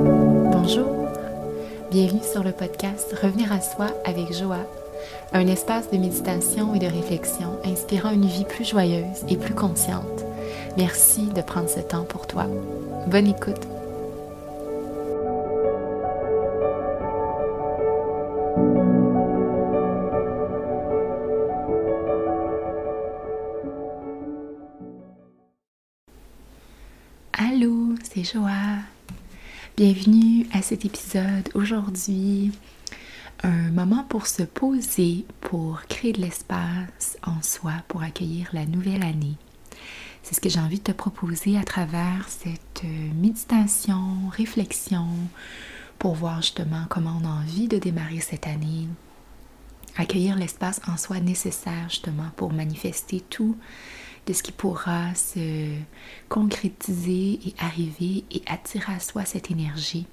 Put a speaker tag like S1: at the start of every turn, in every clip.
S1: Bonjour, bienvenue sur le podcast Revenir à soi avec Joa, un espace de méditation et de réflexion inspirant une vie plus joyeuse et plus consciente. Merci de prendre ce temps pour toi. Bonne écoute. Allô, c'est Joa. Bienvenue à cet épisode. Aujourd'hui, un moment pour se poser, pour créer de l'espace en soi, pour accueillir la nouvelle année. C'est ce que j'ai envie de te proposer à travers cette méditation, réflexion, pour voir justement comment on a envie de démarrer cette année. Accueillir l'espace en soi nécessaire justement pour manifester tout de ce qui pourra se concrétiser et arriver et attirer à soi cette énergie.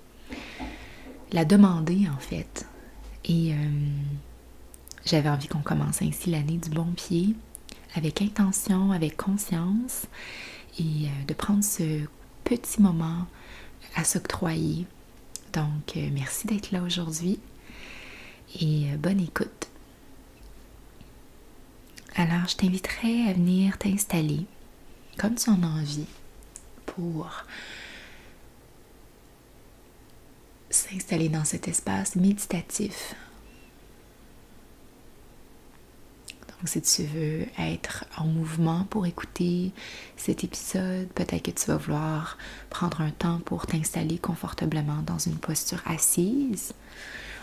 S1: La demander en fait. Et j'avais envie qu'on commence ainsi l'année du bon pied, avec intention, avec conscience, et de prendre ce petit moment à s'octroyer. Donc, merci d'être là aujourd'hui et bonne écoute. Alors, je t'inviterai à venir t'installer comme tu en as envie pour s'installer dans cet espace méditatif. Donc, si tu veux être en mouvement pour écouter cet épisode, peut-être que tu vas vouloir prendre un temps pour t'installer confortablement dans une posture assise.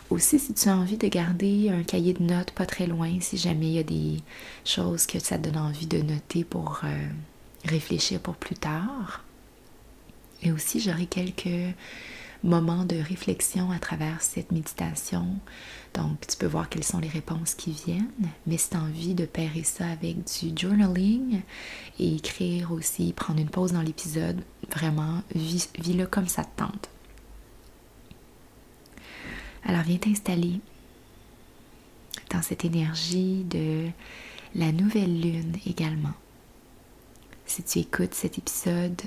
S1: Aussi, si tu as envie de garder un cahier de notes pas très loin, si jamais il y a des choses que ça te donne envie de noter pour réfléchir pour plus tard. Et aussi, j'aurai quelques moments de réflexion à travers cette méditation. Donc, tu peux voir quelles sont les réponses qui viennent. Mais si tu as envie de pairer ça avec du journaling et écrire aussi, prendre une pause dans l'épisode, vraiment, vis-le comme ça te tente. Alors, viens t'installer dans cette énergie de la nouvelle lune également. Si tu écoutes cet épisode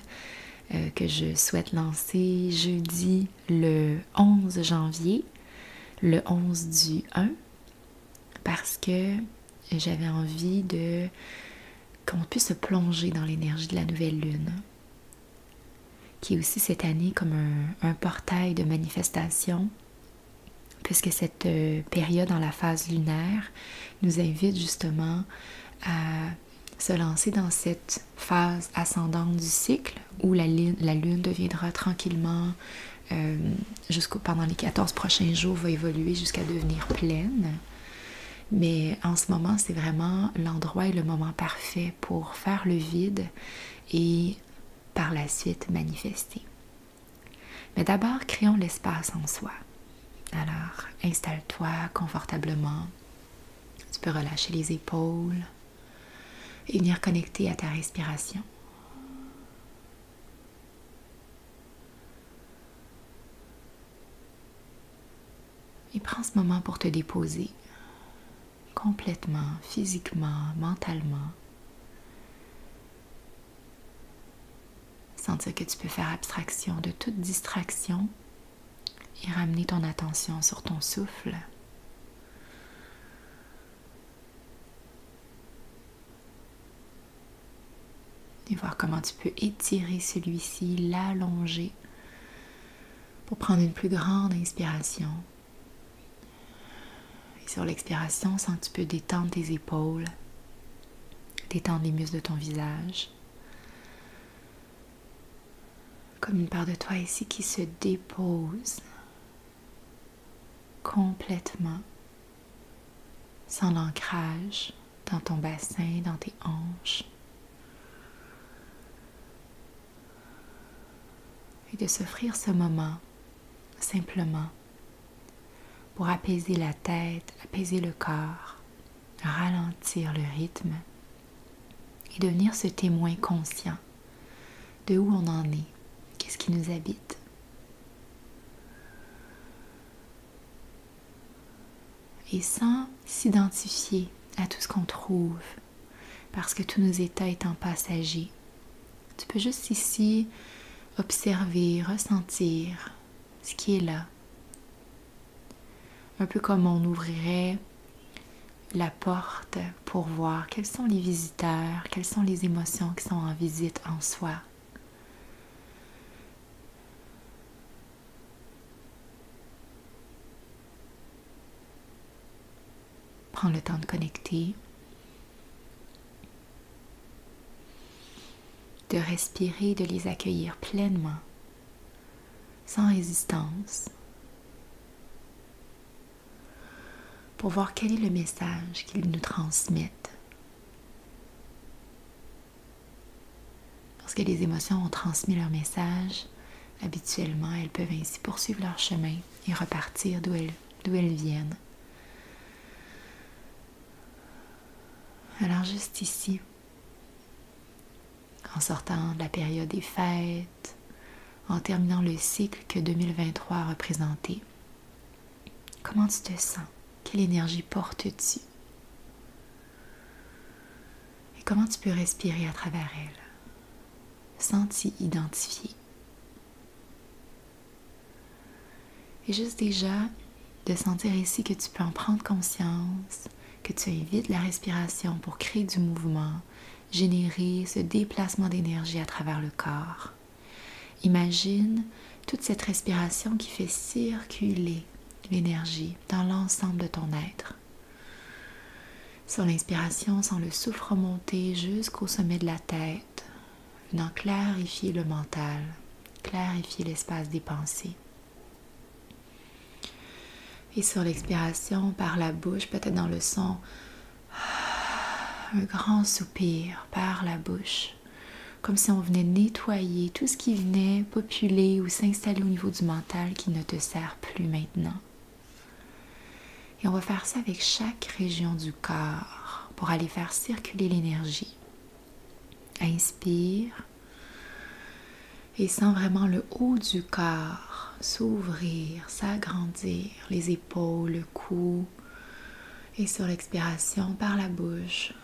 S1: que je souhaite lancer jeudi le 11 janvier, le 11 du 1, parce que j'avais envie qu'on puisse se plonger dans l'énergie de la nouvelle lune, qui est aussi cette année comme un portail de manifestation, puisque cette période dans la phase lunaire nous invite justement à se lancer dans cette phase ascendante du cycle où la lune deviendra tranquillement, pendant les 14 prochains jours, va évoluer jusqu'à devenir pleine. Mais en ce moment, c'est vraiment l'endroit et le moment parfait pour faire le vide et par la suite manifester. Mais d'abord, créons l'espace en soi. Alors, installe-toi confortablement. Tu peux relâcher les épaules et venir connecter à ta respiration. Et prends ce moment pour te déposer complètement, physiquement, mentalement. Sentir que tu peux faire abstraction de toute distraction et ramener ton attention sur ton souffle. Et voir comment tu peux étirer celui-ci, l'allonger pour prendre une plus grande inspiration. Et sur l'expiration, sens que tu peux détendre tes épaules, détendre les muscles de ton visage. Comme une part de toi ici qui se dépose complètement, sans l'ancrage dans ton bassin, dans tes hanches. Et de s'offrir ce moment simplement pour apaiser la tête, apaiser le corps, ralentir le rythme et devenir ce témoin conscient de où on en est, qu'est-ce qui nous habite. Et sans s'identifier à tout ce qu'on trouve, parce que tous nos états étant passagers, tu peux juste ici observer, ressentir ce qui est là. Un peu comme on ouvrirait la porte pour voir quels sont les visiteurs, quelles sont les émotions qui sont en visite en soi. Prends le temps de connecter, de respirer, de les accueillir pleinement, sans résistance, pour voir quel est le message qu'ils nous transmettent. Lorsque les émotions ont transmis leur message, habituellement, elles peuvent ainsi poursuivre leur chemin et repartir d'où elles viennent. Alors juste ici, en sortant de la période des fêtes, en terminant le cycle que 2023 a représenté, comment tu te sens? Quelle énergie portes-tu? Et comment tu peux respirer à travers elle, sans t'y identifier? Et juste déjà de sentir ici que tu peux en prendre conscience, que tu invites la respiration pour créer du mouvement, générer ce déplacement d'énergie à travers le corps. Imagine toute cette respiration qui fait circuler l'énergie dans l'ensemble de ton être. Sur l'inspiration, sens le souffle remonter jusqu'au sommet de la tête, venant clarifier le mental, clarifier l'espace des pensées. Et sur l'expiration, par la bouche, peut-être dans le son, un grand soupir par la bouche, comme si on venait nettoyer tout ce qui venait populer ou s'installer au niveau du mental qui ne te sert plus maintenant. Et on va faire ça avec chaque région du corps pour aller faire circuler l'énergie. Inspire et sens vraiment le haut du corps s'ouvrir, s'agrandir, les épaules, le cou. Et sur l'expiration, par la bouche,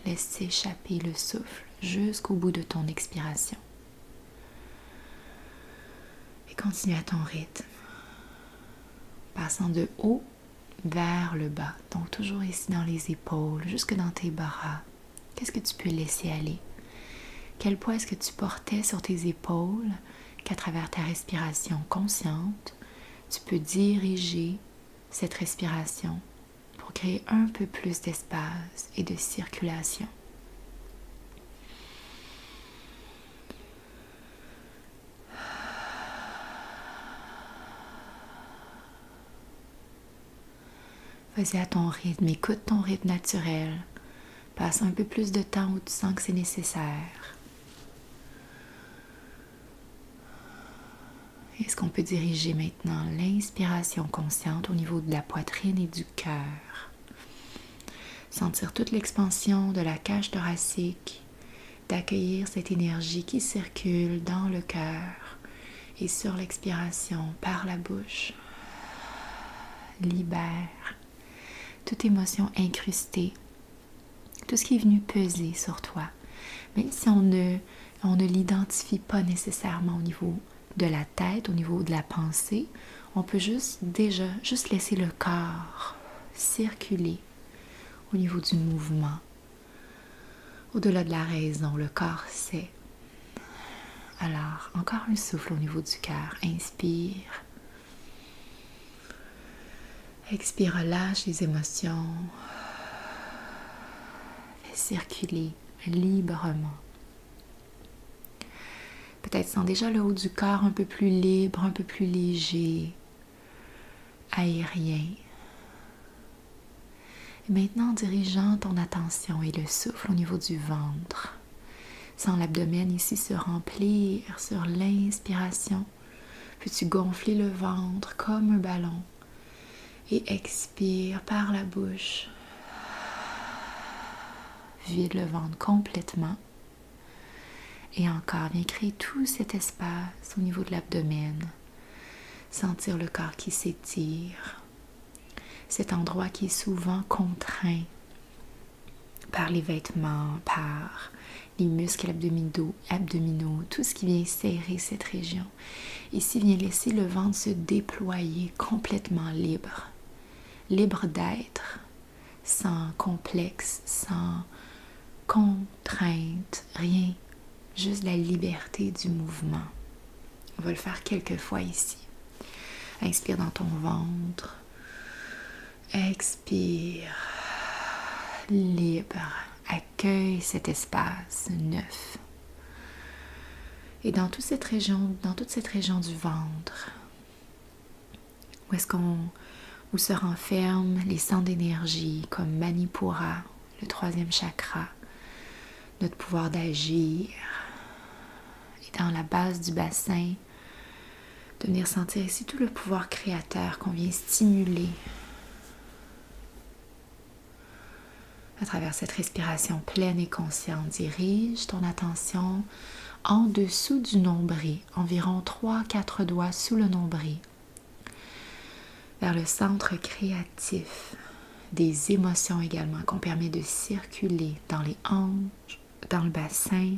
S1: laisse s'échapper le souffle jusqu'au bout de ton expiration. Et continue à ton rythme, passant de haut vers le bas. Donc toujours ici dans les épaules, jusque dans tes bras. Qu'est-ce que tu peux laisser aller? Quel poids est-ce que tu portais sur tes épaules qu'à travers ta respiration consciente, tu peux diriger cette respiration pour créer un peu plus d'espace et de circulation. Vas-y à ton rythme, écoute ton rythme naturel. Passe un peu plus de temps où tu sens que c'est nécessaire. Est-ce qu'on peut diriger maintenant l'inspiration consciente au niveau de la poitrine et du cœur? Sentir toute l'expansion de la cage thoracique, d'accueillir cette énergie qui circule dans le cœur et sur l'expiration par la bouche. Libère toute émotion incrustée, tout ce qui est venu peser sur toi, même si on ne l'identifie pas nécessairement au niveau de la tête, au niveau de la pensée, on peut juste laisser le corps circuler au niveau du mouvement. Au-delà de la raison, le corps sait. Alors, encore un souffle au niveau du cœur. Inspire. Expire, relâche les émotions. Fais circuler librement. Peut-être sens déjà le haut du corps un peu plus libre, un peu plus léger, aérien. Et maintenant, en dirigeant ton attention et le souffle au niveau du ventre, sens l'abdomen ici se remplir sur l'inspiration. Peux-tu gonfler le ventre comme un ballon et expire par la bouche. Vide le ventre complètement. Et encore, viens créer tout cet espace au niveau de l'abdomen. Sentir le corps qui s'étire. Cet endroit qui est souvent contraint par les vêtements, par les muscles abdominaux, tout ce qui vient serrer cette région. Ici, viens laisser le ventre se déployer complètement libre. Libre d'être, sans complexe, sans contrainte, rien. Juste la liberté du mouvement. On va le faire quelques fois ici. Inspire dans ton ventre. Expire. Libre. Accueille cet espace neuf. Et dans toute cette région du ventre, où se renferment les centres d'énergie comme Manipura, le 3e chakra, notre pouvoir d'agir. Et dans la base du bassin, de venir sentir ici tout le pouvoir créateur qu'on vient stimuler à travers cette respiration pleine et consciente. Dirige ton attention en dessous du nombril, environ 3-4 doigts sous le nombril, vers le centre créatif des émotions également, qu'on permet de circuler dans les hanches, dans le bassin.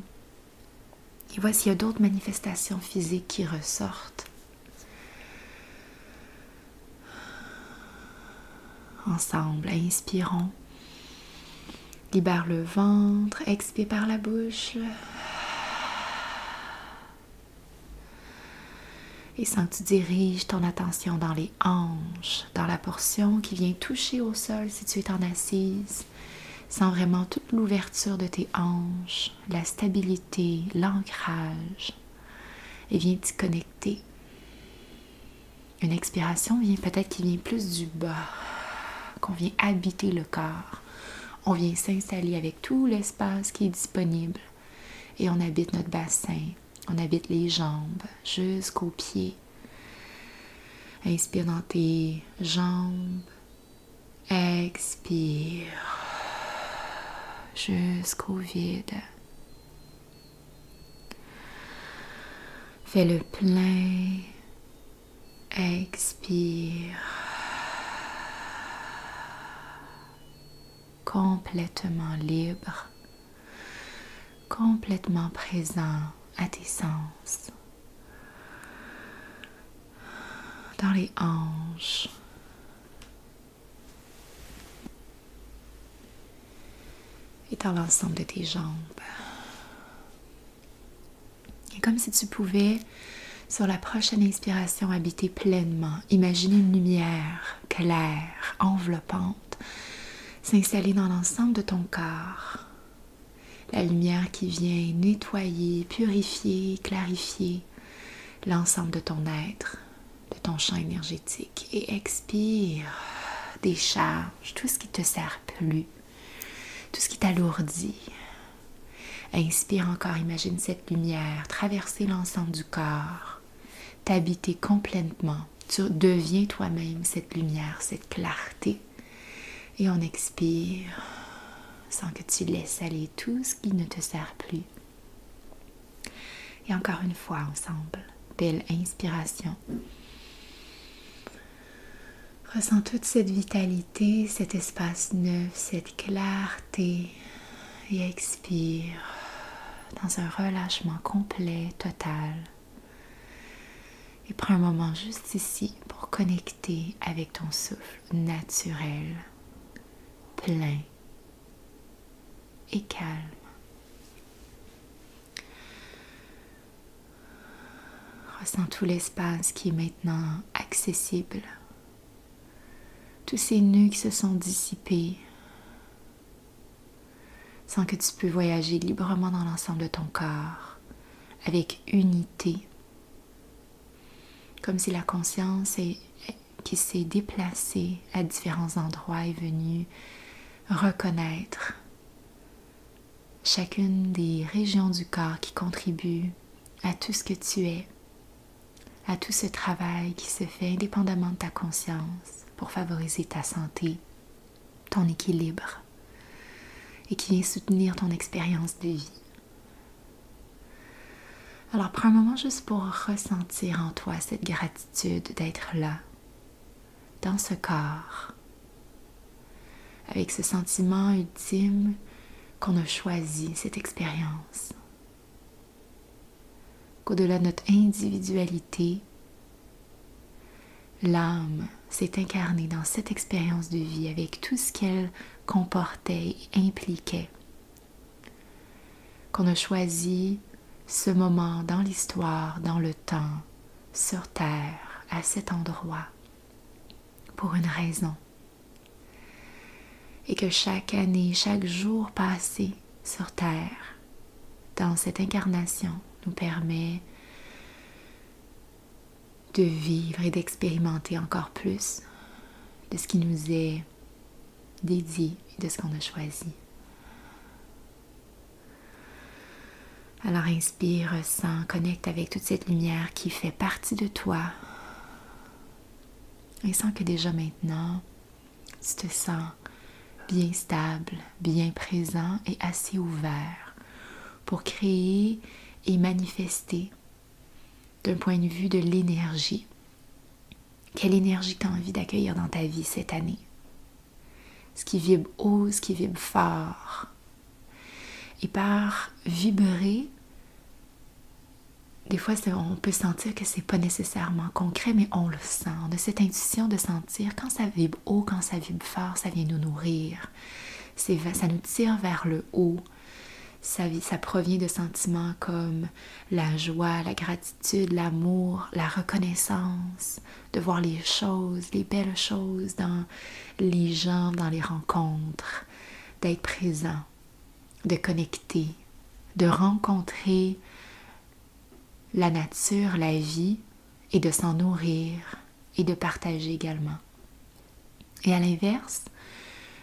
S1: Et voici, il y a d'autres manifestations physiques qui ressortent. Ensemble, inspirons. Libère le ventre, expire par la bouche. Et sens que tu diriges ton attention dans les hanches, dans la portion qui vient toucher au sol si tu es en assise. Sens vraiment toute l'ouverture de tes hanches, la stabilité, l'ancrage. Et viens t'y connecter. Une expiration vient peut-être qui vient plus du bas, qu'on vient habiter le corps. On vient s'installer avec tout l'espace qui est disponible et on habite notre bassin, on habite les jambes jusqu'aux pieds. Inspire dans tes jambes, expire jusqu'au vide. Fais le plein, expire. Complètement libre, complètement présent à tes sens. Dans les hanches. Et dans l'ensemble de tes jambes. Et comme si tu pouvais, sur la prochaine inspiration, habiter pleinement. Imaginer une lumière claire, enveloppante, s'installer dans l'ensemble de ton corps. La lumière qui vient nettoyer, purifier, clarifier l'ensemble de ton être, de ton champ énergétique. Et expire, décharge tout ce qui te sert plus, tout ce qui t'alourdit. Inspire encore, imagine cette lumière traverser l'ensemble du corps, t'habiter complètement. Tu deviens toi-même cette lumière, cette clarté. Et on expire sans que tu laisses aller tout ce qui ne te sert plus. Et encore une fois ensemble, belle inspiration. Ressens toute cette vitalité, cet espace neuf, cette clarté. Et expire dans un relâchement complet, total. Et prends un moment juste ici pour connecter avec ton souffle naturel, plein et calme. Ressens tout l'espace qui est maintenant accessible. Tous ces nœuds qui se sont dissipés. Sens que tu peux voyager librement dans l'ensemble de ton corps, avec unité. Comme si la conscience qui s'est déplacée à différents endroits est venue reconnaître chacune des régions du corps qui contribuent à tout ce que tu es, à tout ce travail qui se fait indépendamment de ta conscience pour favoriser ta santé, ton équilibre et qui vient soutenir ton expérience de vie. Alors prends un moment juste pour ressentir en toi cette gratitude d'être là, dans ce corps, avec ce sentiment ultime qu'on a choisi cette expérience. Qu'au-delà de notre individualité, l'âme s'est incarnée dans cette expérience de vie avec tout ce qu'elle comportait et impliquait. Qu'on a choisi ce moment dans l'histoire, dans le temps, sur Terre, à cet endroit, pour une raison. Et que chaque année, chaque jour passé sur Terre, dans cette incarnation, nous permet de vivre et d'expérimenter encore plus de ce qui nous est dédié et de ce qu'on a choisi. Alors inspire, ressens, connecte avec toute cette lumière qui fait partie de toi. Et sens que déjà maintenant, tu te sens bien stable, bien présent et assez ouvert pour créer et manifester d'un point de vue de l'énergie. Quelle énergie tu as envie d'accueillir dans ta vie cette année? Ce qui vibre haut, ce qui vibre fort. Et par vibrer, des fois on peut sentir que c'est pas nécessairement concret, mais on le sent. On a cette intuition de sentir quand ça vibre haut, quand ça vibre fort, ça vient nous nourrir. Ça nous tire vers le haut. Ça provient de sentiments comme la joie, la gratitude, l'amour, la reconnaissance, de voir les choses, les belles choses dans les gens, dans les rencontres, d'être présent, de connecter, de rencontrer la nature, la vie, et de s'en nourrir et de partager également. Et à l'inverse,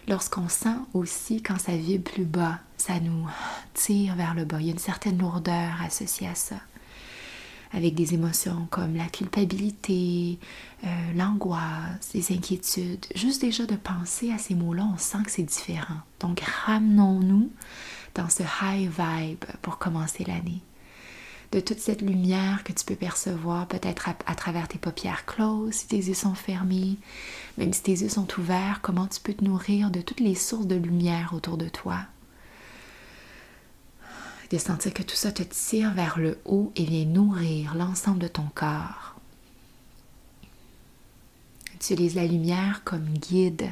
S1: lorsqu'on sent aussi quand ça vibre plus bas, ça nous tire vers le bas. Il y a une certaine lourdeur associée à ça, avec des émotions comme la culpabilité, l'angoisse, les inquiétudes. Juste déjà de penser à ces mots-là, on sent que c'est différent. Donc ramenons-nous dans ce high vibe pour commencer l'année. De toute cette lumière que tu peux percevoir peut-être à travers tes paupières closes, si tes yeux sont fermés, même si tes yeux sont ouverts, comment tu peux te nourrir de toutes les sources de lumière autour de toi. De sentir que tout ça te tire vers le haut et vient nourrir l'ensemble de ton corps. Utilise la lumière comme guide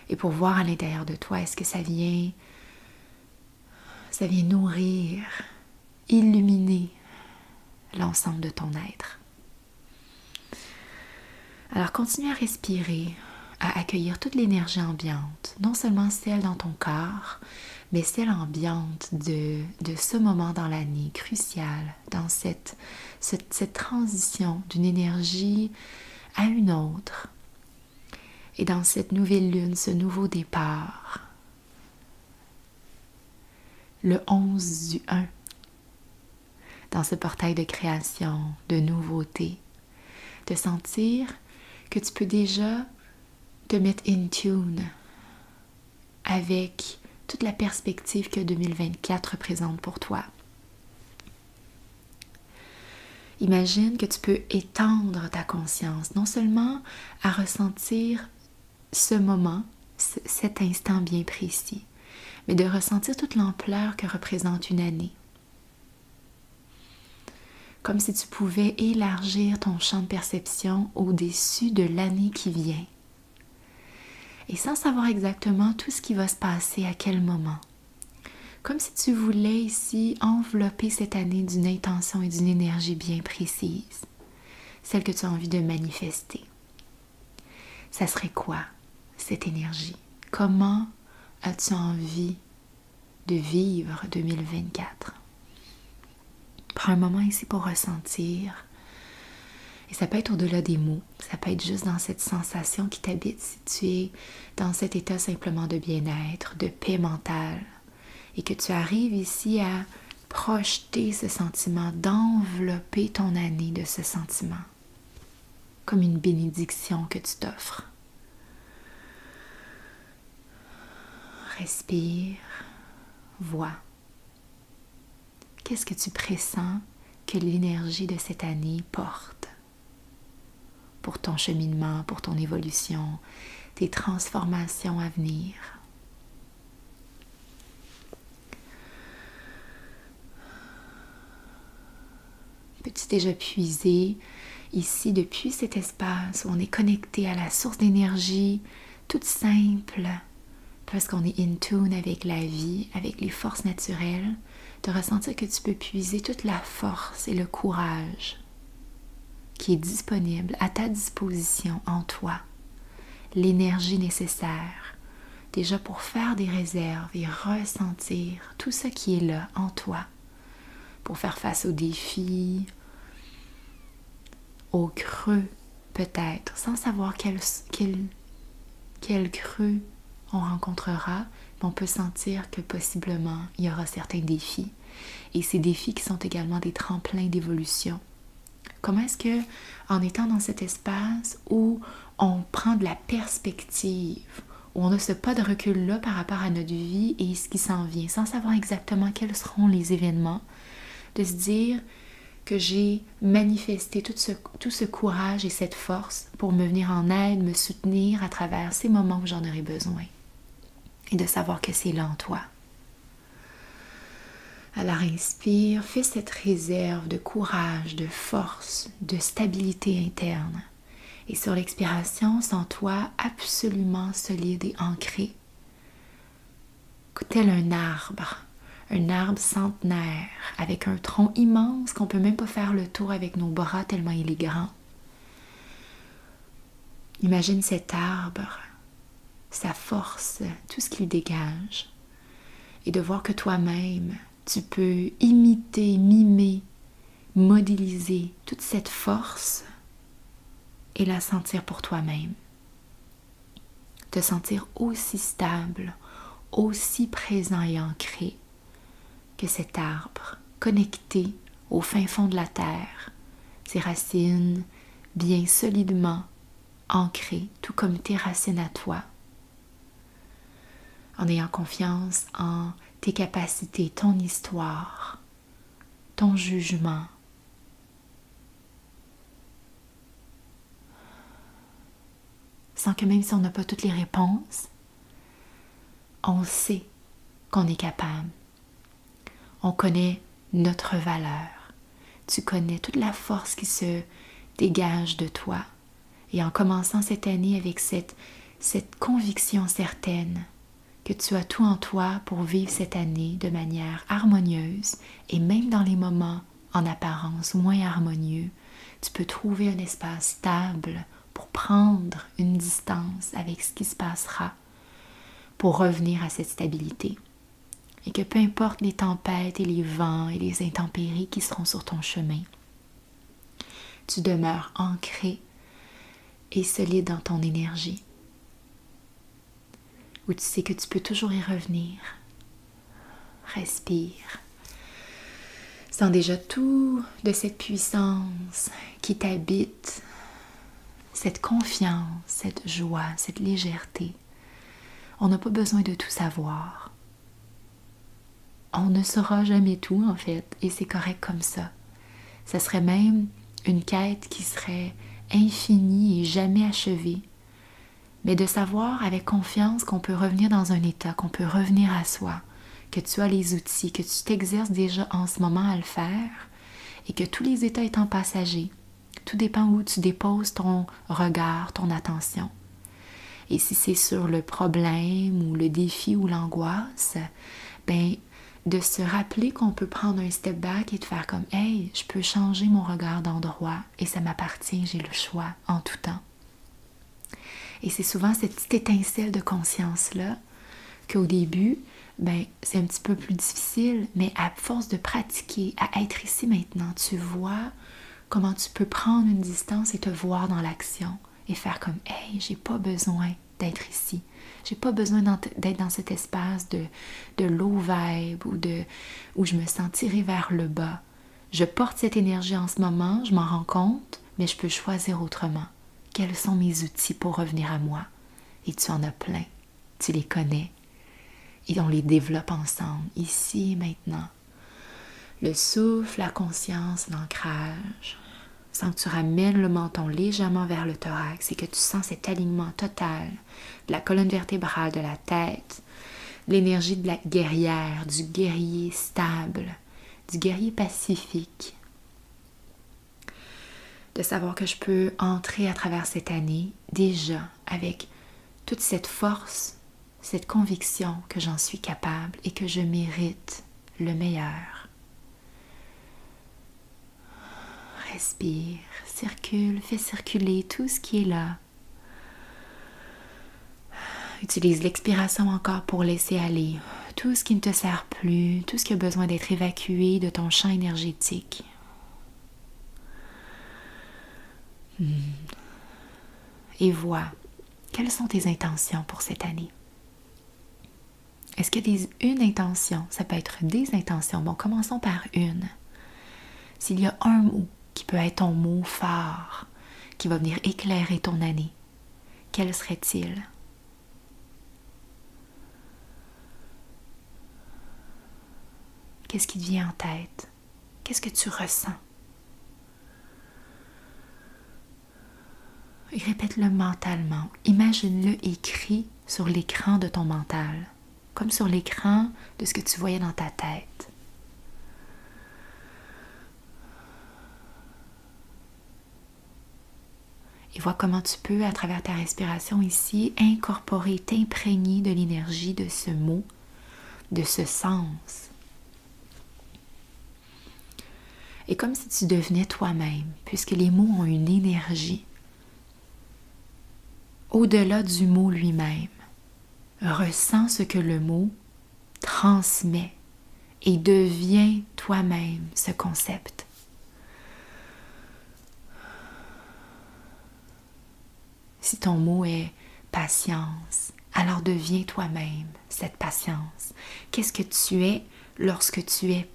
S1: et pour voir à l'intérieur de toi, est-ce que ça vient nourrir, illuminer l'ensemble de ton être. Alors continue à respirer, à accueillir toute l'énergie ambiante, non seulement celle dans ton corps, mais celle ambiante de ce moment dans l'année crucial, dans cette transition d'une énergie à une autre, et dans cette nouvelle lune, ce nouveau départ, le 11 du 1, dans ce portail de création, de nouveauté, de sentir que tu peux déjà te mettre in tune avec toute la perspective que 2024 représente pour toi. Imagine que tu peux étendre ta conscience, non seulement à ressentir ce moment, cet instant bien précis, mais de ressentir toute l'ampleur que représente une année. Comme si tu pouvais élargir ton champ de perception au-dessus de l'année qui vient. Et sans savoir exactement tout ce qui va se passer à quel moment. Comme si tu voulais ici envelopper cette année d'une intention et d'une énergie bien précise. Celle que tu as envie de manifester. Ça serait quoi, cette énergie? Comment as-tu envie de vivre 2024? Prends un moment ici pour ressentir. Et ça peut être au-delà des mots. Ça peut être juste dans cette sensation qui t'habite si tu es dans cet état simplement de bien-être, de paix mentale. Et que tu arrives ici à projeter ce sentiment, d'envelopper ton année de ce sentiment. Comme une bénédiction que tu t'offres. Respire, vois. Qu'est-ce que tu pressens que l'énergie de cette année porte pour ton cheminement, pour ton évolution, tes transformations à venir? Peux-tu déjà puiser ici depuis cet espace où on est connecté à la source d'énergie toute simple, parce qu'on est in tune avec la vie, avec les forces naturelles, de ressentir que tu peux puiser toute la force et le courage qui est disponible à ta disposition en toi, l'énergie nécessaire déjà pour faire des réserves et ressentir tout ce qui est là en toi pour faire face aux défis, aux creux peut-être, sans savoir quel creux on rencontrera, mais on peut sentir que possiblement il y aura certains défis. Et ces défis qui sont également des tremplins d'évolution. Comment est-ce que, en étant dans cet espace où on prend de la perspective, où on a ce pas de recul-là par rapport à notre vie et ce qui s'en vient, sans savoir exactement quels seront les événements, de se dire que j'ai manifesté tout ce courage et cette force pour me venir en aide, me soutenir à travers ces moments où j'en aurai besoin. Et de savoir que c'est là en toi. Alors inspire, fais cette réserve de courage, de force, de stabilité interne. Et sur l'expiration, sens-toi absolument solide et ancré, tel un arbre centenaire, avec un tronc immense qu'on ne peut même pas faire le tour avec nos bras tellement il est grand. Imagine cet arbre, sa force, tout ce qu'il dégage, et de voir que toi-même, tu peux imiter, mimer, modéliser toute cette force et la sentir pour toi-même. Te sentir aussi stable, aussi présent et ancré que cet arbre, connecté au fin fond de la terre, ses racines bien solidement ancrées, tout comme tes racines à toi, en ayant confiance en tes capacités, ton histoire, ton jugement. Sans que même si on n'a pas toutes les réponses, on sait qu'on est capable. On connaît notre valeur. Tu connais toute la force qui se dégage de toi. Et en commençant cette année avec cette conviction certaine que tu as tout en toi pour vivre cette année de manière harmonieuse, et même dans les moments en apparence moins harmonieux, tu peux trouver un espace stable pour prendre une distance avec ce qui se passera, pour revenir à cette stabilité. Et que peu importe les tempêtes et les vents et les intempéries qui seront sur ton chemin, tu demeures ancré et solide dans ton énergie, où tu sais que tu peux toujours y revenir. Respire. Sens déjà tout de cette puissance qui t'habite, cette confiance, cette joie, cette légèreté. On n'a pas besoin de tout savoir. On ne saura jamais tout, en fait, et c'est correct comme ça. Ça serait même une quête qui serait infinie et jamais achevée. Mais de savoir avec confiance qu'on peut revenir dans un état, qu'on peut revenir à soi, que tu as les outils, que tu t'exerces déjà en ce moment à le faire, et que tous les états étant passagers, tout dépend où tu déposes ton regard, ton attention. Et si c'est sur le problème ou le défi ou l'angoisse, ben de se rappeler qu'on peut prendre un step back et de faire comme « Hey, je peux changer mon regard d'endroit et ça m'appartient, j'ai le choix en tout temps. » Et c'est souvent cette petite étincelle de conscience-là qu'au début, ben, c'est un petit peu plus difficile, mais à force de pratiquer, à être ici maintenant, tu vois comment tu peux prendre une distance et te voir dans l'action et faire comme « Hey, j'ai pas besoin d'être ici. J'ai pas besoin d'être dans cet espace de low vibe où je me sens tirée vers le bas. Je porte cette énergie en ce moment, je m'en rends compte, mais je peux choisir autrement. Quels sont mes outils pour revenir à moi? » Et tu en as plein. Tu les connais. Et on les développe ensemble, ici et maintenant. Le souffle, la conscience, l'ancrage. Sans que tu ramènes le menton légèrement vers le thorax et que tu sens cet alignement total de la colonne vertébrale, de la tête, l'énergie de la guerrière, du guerrier stable, du guerrier pacifique. de savoir que je peux entrer à travers cette année déjà avec toute cette force, cette conviction que j'en suis capable et que je mérite le meilleur. Respire, circule, fais circuler tout ce qui est là. Utilise l'expiration encore pour laisser aller tout ce qui ne te sert plus, tout ce qui a besoin d'être évacué de ton champ énergétique. Et vois, quelles sont tes intentions pour cette année? Est-ce qu'il y a une intention? Ça peut être des intentions. Bon, commençons par une. S'il y a un mot qui peut être ton mot phare, qui va venir éclairer ton année, quel serait-il? Qu'est-ce qui te vient en tête? Qu'est-ce que tu ressens? Et répète-le mentalement. Imagine-le écrit sur l'écran de ton mental, comme sur l'écran de ce que tu voyais dans ta tête. Et vois comment tu peux, à travers ta respiration ici, incorporer, t'imprégner de l'énergie de ce mot, de ce sens. Et comme si tu devenais toi-même, puisque les mots ont une énergie. Au-delà du mot lui-même, ressens ce que le mot transmet et deviens toi-même ce concept. Si ton mot est patience, alors deviens toi-même cette patience. Qu'est-ce que tu es lorsque tu es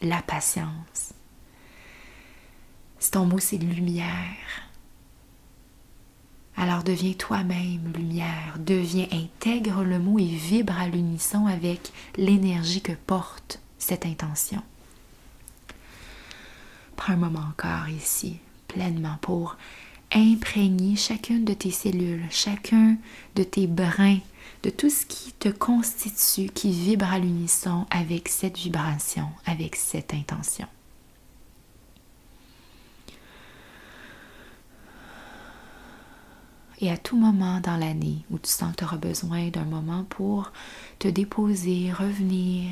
S1: la patience? Si ton mot c'est lumière, alors deviens toi-même lumière, intègre le mot et vibre à l'unisson avec l'énergie que porte cette intention. Prends un moment encore ici, pleinement, pour imprégner chacune de tes cellules, chacun de tes brins, de tout ce qui te constitue, qui vibre à l'unisson avec cette vibration, avec cette intention. Et à tout moment dans l'année où tu sens que tu auras besoin d'un moment pour te déposer, revenir,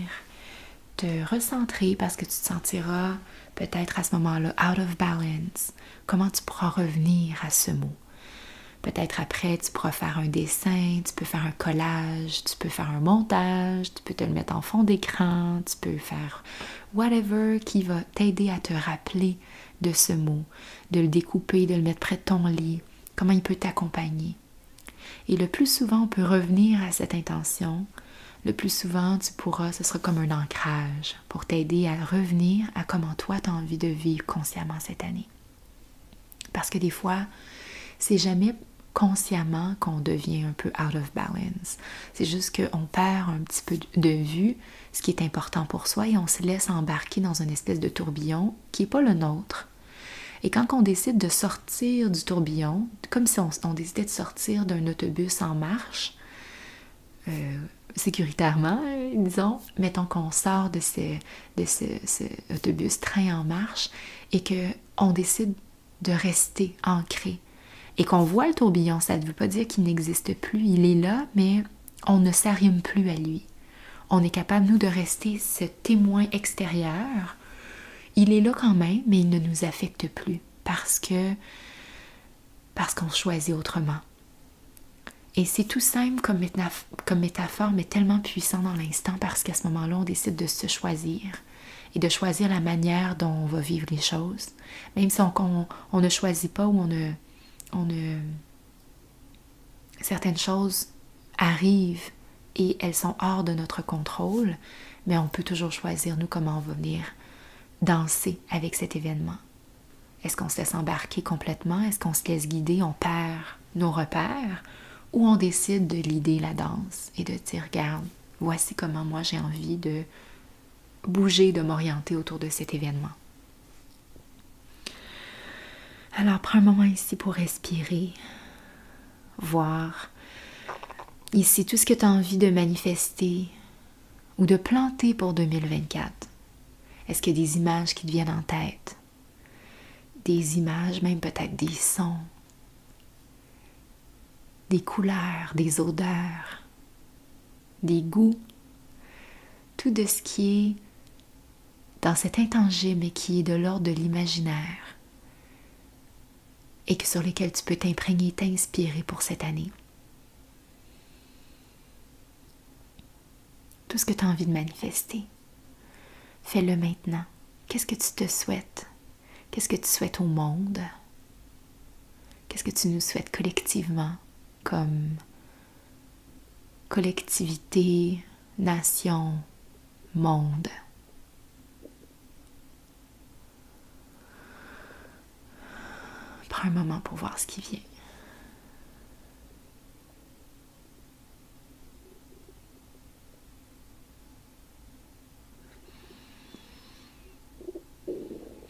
S1: te recentrer parce que tu te sentiras peut-être à ce moment-là out of balance, comment tu pourras revenir à ce mot. Peut-être après, tu pourras faire un dessin, tu peux faire un collage, tu peux faire un montage, tu peux te le mettre en fond d'écran, tu peux faire whatever qui va t'aider à te rappeler de ce mot, de le découper, de le mettre près de ton lit, comment il peut t'accompagner. Et le plus souvent, on peut revenir à cette intention. Le plus souvent, ce sera comme un ancrage pour t'aider à revenir à comment toi, tu as envie de vivre consciemment cette année. Parce que des fois, c'est jamais consciemment qu'on devient un peu out of balance. C'est juste qu'on perd un petit peu de vue ce qui est important pour soi et on se laisse embarquer dans une espèce de tourbillon qui n'est pas le nôtre. Et quand on décide de sortir du tourbillon, comme si on décidait de sortir d'un autobus en marche, sécuritairement, disons, mettons qu'on sort de ce autobus, train en marche, et qu'on décide de rester ancré, et qu'on voit le tourbillon, ça ne veut pas dire qu'il n'existe plus, il est là, mais on ne s'arrime plus à lui. On est capable, nous, de rester ce témoin extérieur. Il est là quand même, mais il ne nous affecte plus parce qu'on choisit autrement. Et c'est tout simple comme métaphore, mais tellement puissant dans l'instant parce qu'à ce moment-là, on décide de se choisir et de choisir la manière dont on va vivre les choses. Même si on ne choisit pas ou certaines choses arrivent et elles sont hors de notre contrôle, mais on peut toujours choisir, nous, comment on va venir danser avec cet événement. Est-ce qu'on se laisse embarquer complètement? Est-ce qu'on se laisse guider? On perd nos repères? Ou on décide de leader la danse et de dire, regarde, voici comment moi j'ai envie de bouger, de m'orienter autour de cet événement. Alors, prends un moment ici pour respirer, voir ici tout ce que tu as envie de manifester ou de planter pour 2024. Est-ce qu'il y a des images qui te viennent en tête? des images, même peut-être des sons, des couleurs, des odeurs, des goûts, tout de ce qui est dans cet intangible et qui est de l'ordre de l'imaginaire et sur lesquels tu peux t'imprégner, t'inspirer pour cette année. Tout ce que tu as envie de manifester, fais-le maintenant. Qu'est-ce que tu te souhaites? Qu'est-ce que tu souhaites au monde? Qu'est-ce que tu nous souhaites collectivement comme collectivité, nation, monde? Prends un moment pour voir ce qui vient.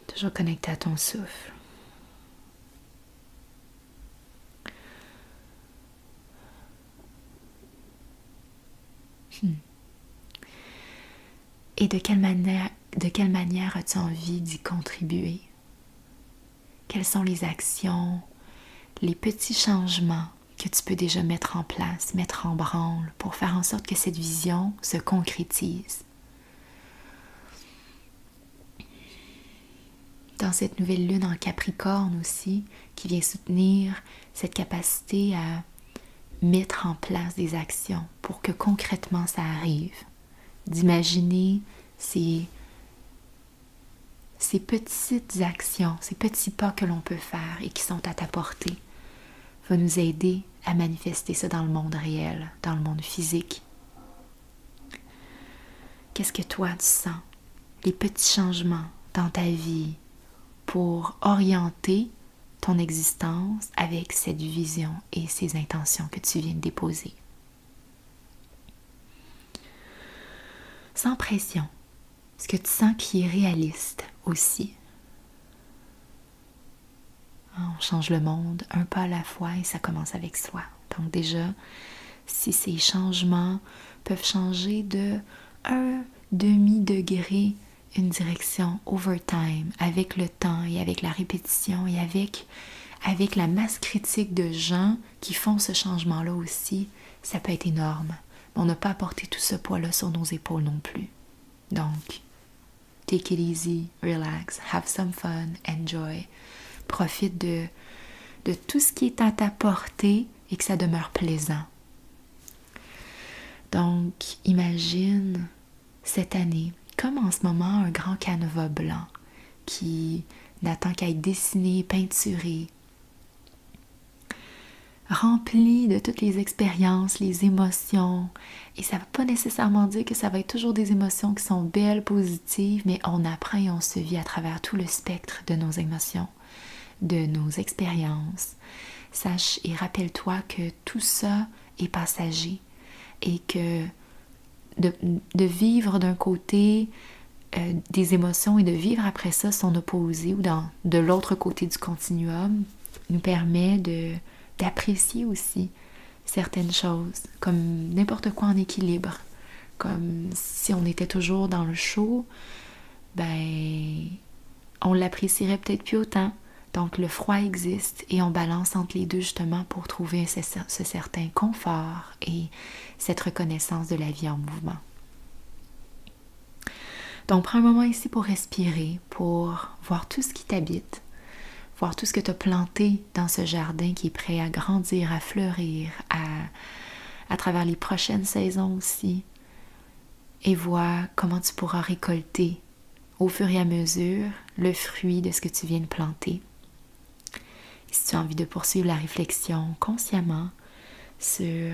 S1: Toujours connecté à ton souffle. Et de quelle manière as-tu envie d'y contribuer? Quelles sont les actions, les petits changements que tu peux déjà mettre en place, mettre en branle pour faire en sorte que cette vision se concrétise? Dans cette nouvelle lune en Capricorne aussi, qui vient soutenir cette capacité à mettre en place des actions pour que concrètement ça arrive. D'imaginer ces petites actions, ces petits pas que l'on peut faire et qui sont à ta portée, va nous aider à manifester ça dans le monde réel, dans le monde physique. Qu'est-ce que toi tu sens? Les petits changements dans ta vie pour orienter ton existence avec cette vision et ces intentions que tu viens de déposer. Sans pression. Ce que tu sens qui est réaliste aussi. On change le monde un pas à la fois et ça commence avec soi. Donc déjà, si ces changements peuvent changer de 1/2 degré une direction over time, avec le temps et avec la répétition et avec la masse critique de gens qui font ce changement-là aussi, ça peut être énorme. On n'a pas à porter tout ce poids-là sur nos épaules non plus. Donc, take it easy, relax, have some fun, enjoy. Profite de tout ce qui est à ta portée et que ça demeure plaisant. Donc, imagine cette année, comme en ce moment, un grand canevas blanc qui n'attend qu'à être dessiné, peinturé, rempli de toutes les expériences, les émotions. Et ça ne veut pas nécessairement dire que ça va être toujours des émotions qui sont belles, positives, mais on apprend et on se vit à travers tout le spectre de nos émotions, de nos expériences. Sache et rappelle-toi que tout ça est passager et que de vivre d'un côté des émotions et de vivre après ça son opposé ou de l'autre côté du continuum nous permet d'apprécier aussi certaines choses, comme n'importe quoi en équilibre. Comme si on était toujours dans le chaud, ben on l'apprécierait peut-être plus autant. Donc le froid existe et on balance entre les deux justement pour trouver ce certain confort et cette reconnaissance de la vie en mouvement. Donc prends un moment ici pour respirer, pour voir tout ce qui t'habite, voir tout ce que tu as planté dans ce jardin qui est prêt à grandir, à fleurir, à travers les prochaines saisons aussi. Et vois comment tu pourras récolter au fur et à mesure le fruit de ce que tu viens de planter. Et si tu as envie de poursuivre la réflexion consciemment sur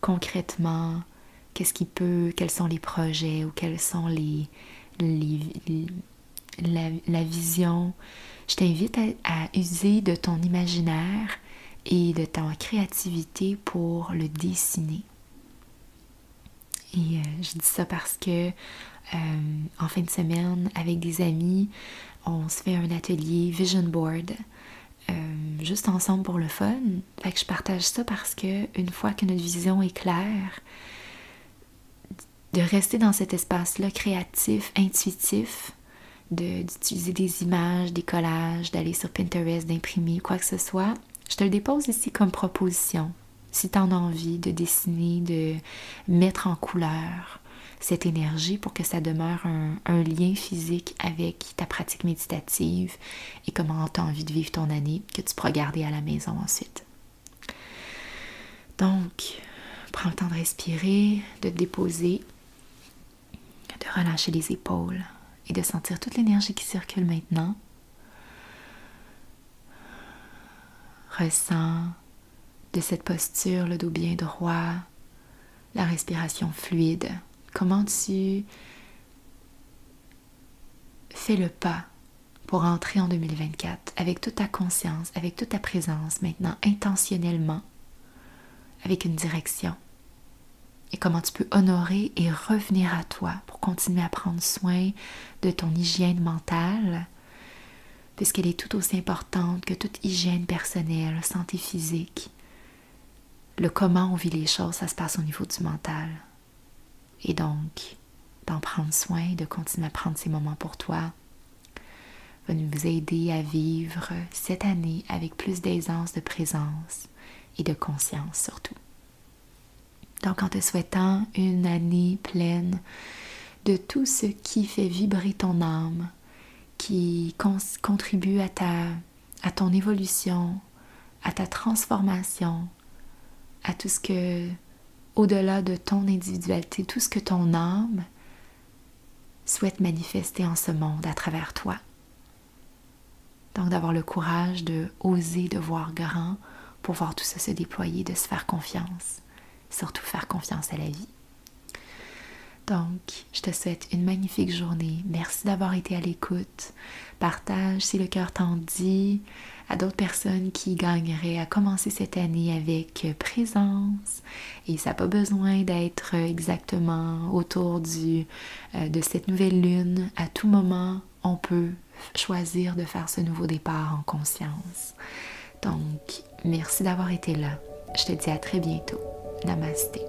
S1: concrètement quels sont les projets ou quels sont la vision, je t'invite à user de ton imaginaire et de ta créativité pour le dessiner. Et je dis ça parce que en fin de semaine, avec des amis, on se fait un atelier Vision Board, juste ensemble pour le fun. Fait que je partage ça parce que une fois que notre vision est claire, de rester dans cet espace-là créatif, intuitif, d'utiliser des images, des collages, d'aller sur Pinterest, d'imprimer, quoi que ce soit, je te le dépose ici comme proposition. Si tu en as envie de dessiner, de mettre en couleur cette énergie pour que ça demeure un lien physique avec ta pratique méditative et comment tu as envie de vivre ton année que tu pourras garder à la maison ensuite. Donc, prends le temps de respirer, de te déposer, de relâcher les épaules et de sentir toute l'énergie qui circule maintenant. Ressens de cette posture, le dos bien droit, la respiration fluide. Comment tu fais le pas pour entrer en 2024 avec toute ta conscience, avec toute ta présence maintenant, intentionnellement, avec une direction. Et comment tu peux honorer et revenir à toi pour continuer à prendre soin de ton hygiène mentale, puisqu'elle est tout aussi importante que toute hygiène personnelle, santé physique. Le comment on vit les choses, ça se passe au niveau du mental. Et donc, d'en prendre soin, de continuer à prendre ces moments pour toi, va nous aider à vivre cette année avec plus d'aisance, de présence et de conscience surtout. Donc, en te souhaitant une année pleine de tout ce qui fait vibrer ton âme, qui contribue à ton évolution, à ta transformation, à tout ce que, au-delà de ton individualité, tout ce que ton âme souhaite manifester en ce monde à travers toi. Donc d'avoir le courage de oser, de voir grand pour voir tout ça se déployer, de se faire confiance, surtout faire confiance à la vie. Donc, je te souhaite une magnifique journée. Merci d'avoir été à l'écoute. Partage, si le cœur t'en dit, à d'autres personnes qui gagneraient à commencer cette année avec présence. Et ça n'a pas besoin d'être exactement autour de cette nouvelle lune. À tout moment, on peut choisir de faire ce nouveau départ en conscience. Donc, merci d'avoir été là. Je te dis à très bientôt. Namasté.